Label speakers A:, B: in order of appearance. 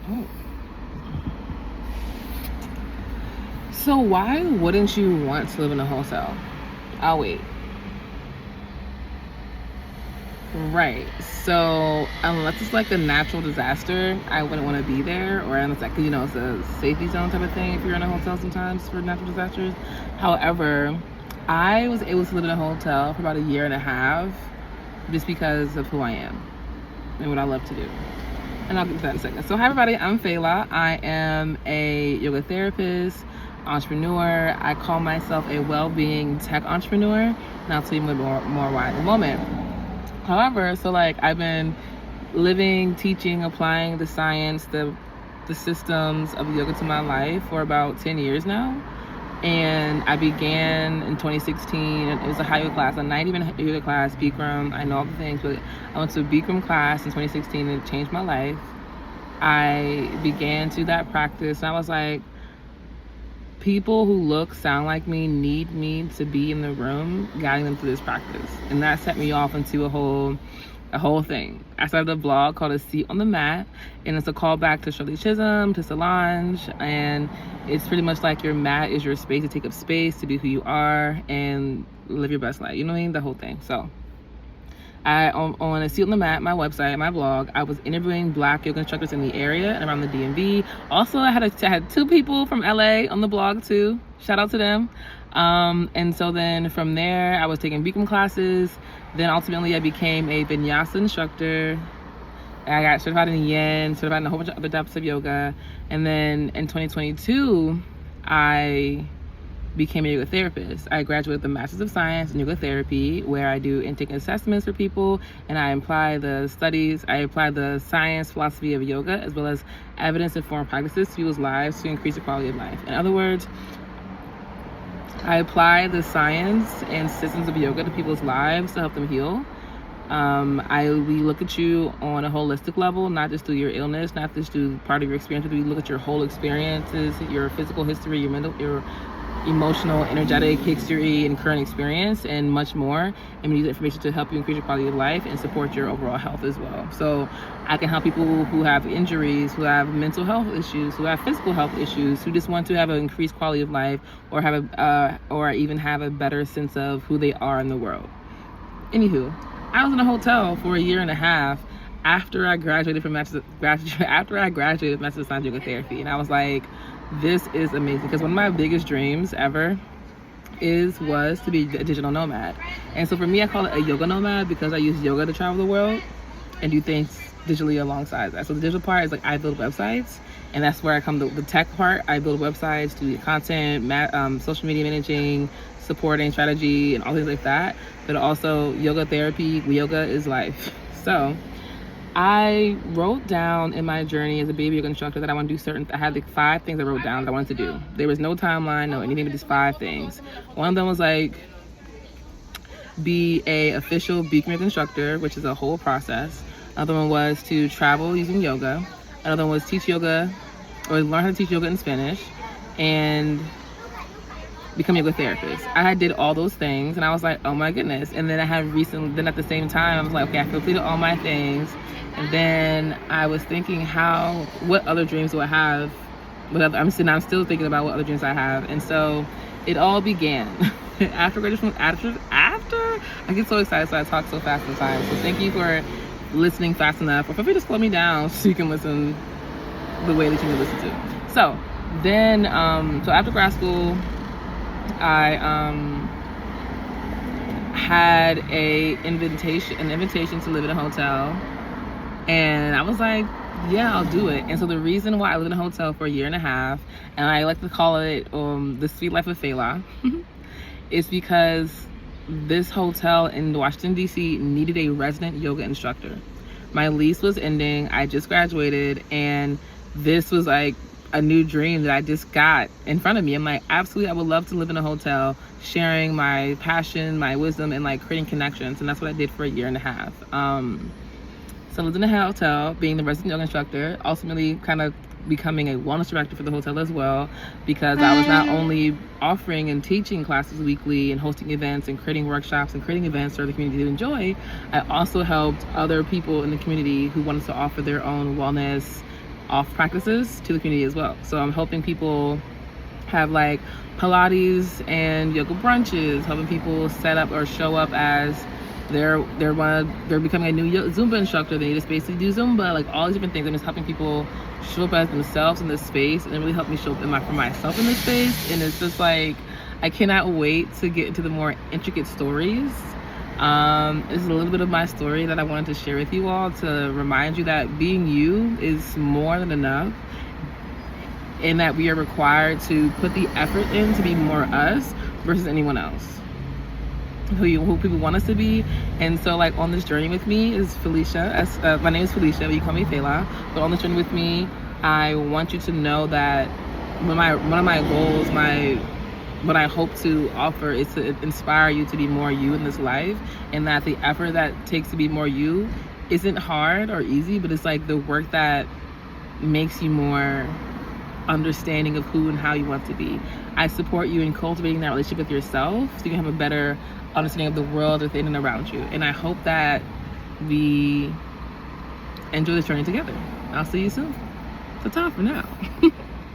A: Oh. So why wouldn't you want to live in a hotel? I'll wait. Right. So unless it's like a natural disaster, I wouldn't want to be there. Or unless like it's a safety zone type of thing if you're in a hotel sometimes for natural disasters. However, I was able to live in a hotel for about a year and a half just because of who I am and what I love to do. And I'll get to that in a second. So hi everybody, I'm Fela. I am a yoga therapist, entrepreneur. I call myself a well-being tech entrepreneur, and I'll tell you more why in a moment. However, so like I've been living, teaching, applying the science, the systems of yoga to my life for about 10 years now. And I began in 2016, and it was a high yoga class, a 90-minute yoga class, Bikram. I know all the things, but I went to a Bikram class in 2016 and it changed my life. I began to that practice, and I was like, people who look, sound like me, need me to be in the room guiding them through this practice. And that set me off into a whole thing. I started a blog called A Seat on the Mat, and it's a callback to Shirley Chisholm, to Solange, and it's pretty much like your mat is your space to take up space, to be who you are, and live your best life. You know what I mean? The whole thing. So on A Seat on the Mat, my website, my blog, I was interviewing Black yoga instructors in the area and around the DMV. Also, I had 2 people from LA on the blog too. Shout out to them. And so then from there, I was taking Bikram classes. Then ultimately, I became a vinyasa instructor. I got certified in Yen, certified in a whole bunch of other types of yoga. And then in 2022, I became a yoga therapist. I graduated with a Master's of Science in Yoga Therapy, where I do intake assessments for people, and I apply the science, philosophy of yoga, as well as evidence-informed practices to people's lives to increase the quality of life. In other words, I apply the science and systems of yoga to people's lives to help them heal. We look at you on a holistic level, not just through your illness, not just through part of your experience, but we look at your whole experiences, your physical history, your mental, your emotional, energetic history and current experience, and much more. And we use information to help you increase your quality of life and support your overall health as well. So I can help people who have injuries, who have mental health issues, who have physical health issues, who just want to have an increased quality of life, or or even have a better sense of who they are in the world. Anywho, I was in a hotel for a year and a half after I graduated from Master's of Science Yoga Therapy, and I was like, this is amazing, because one of my biggest dreams ever was to be a digital nomad. And so for me, I call it a yoga nomad because I use yoga to travel the world and do things digitally alongside that. So the digital part is like I build websites, and that's where I come to the tech part. I build websites, do content, social media managing, supporting strategy, and all things like that. But also yoga therapy, yoga is life. So I wrote down in my journey as a baby yoga instructor that I want to do I had like 5 things I wrote down that I wanted to do. There was no timeline, no anything, but just 5 things. One of them was like, be a official Bikram yoga instructor, which is a whole process. Another one was to travel using yoga. Another one was teach yoga, or learn how to teach yoga in Spanish, and become a yoga therapist. I did all those things, and I was like, oh my goodness. And then then at the same time, I was like, okay, I completed all my things. And then I was thinking, what other dreams do I have? I'm still thinking about what other dreams I have. And so it all began after graduation. After I get so excited, so I talk so fast sometimes. So thank you for listening fast enough, or feel free to slow me down so you can listen the way that you need to listen to. So then, so after grad school, I had an invitation to live in a hotel. And I was like, yeah, I'll do it. And so the reason why I lived in a hotel for a year and a half, and I like to call it the sweet life of Fela, is because this hotel in Washington, D.C. needed a resident yoga instructor. My lease was ending. I just graduated, and this was like a new dream that I just got in front of me. I'm like, absolutely, I would love to live in a hotel, sharing my passion, my wisdom, and like creating connections. And that's what I did for a year and a half. So I lived in a hotel, being the resident yoga instructor, ultimately kind of becoming a wellness director for the hotel as well, because I was not only offering and teaching classes weekly and hosting events and creating workshops and creating events for the community to enjoy, I also helped other people in the community who wanted to offer their own wellness off practices to the community as well. So I'm helping people have like Pilates and yoga brunches, helping people set up or show up as they're becoming a new Zumba instructor. They just basically do Zumba, like all these different things. I'm just helping people show up as themselves in this space, and it really helped me show up for myself in this space. And it's just like, I cannot wait to get into the more intricate stories. This is a little bit of my story that I wanted to share with you all, to remind you that being you is more than enough, and that we are required to put the effort in to be more us versus anyone else who people want us to be. And so like on this journey with me is Felicia. My name is Felicia, but you call me Fela. But on this journey with me, I want you to know that one of my goals, what I hope to offer is to inspire you to be more you in this life, and that the effort that takes to be more you isn't hard or easy, but it's like the work that makes you more understanding of who and how you want to be. I support you in cultivating that relationship with yourself so you can have a better understanding of the world within and around you. And I hope that we enjoy this journey together. I'll see you soon. Ta-ta for now.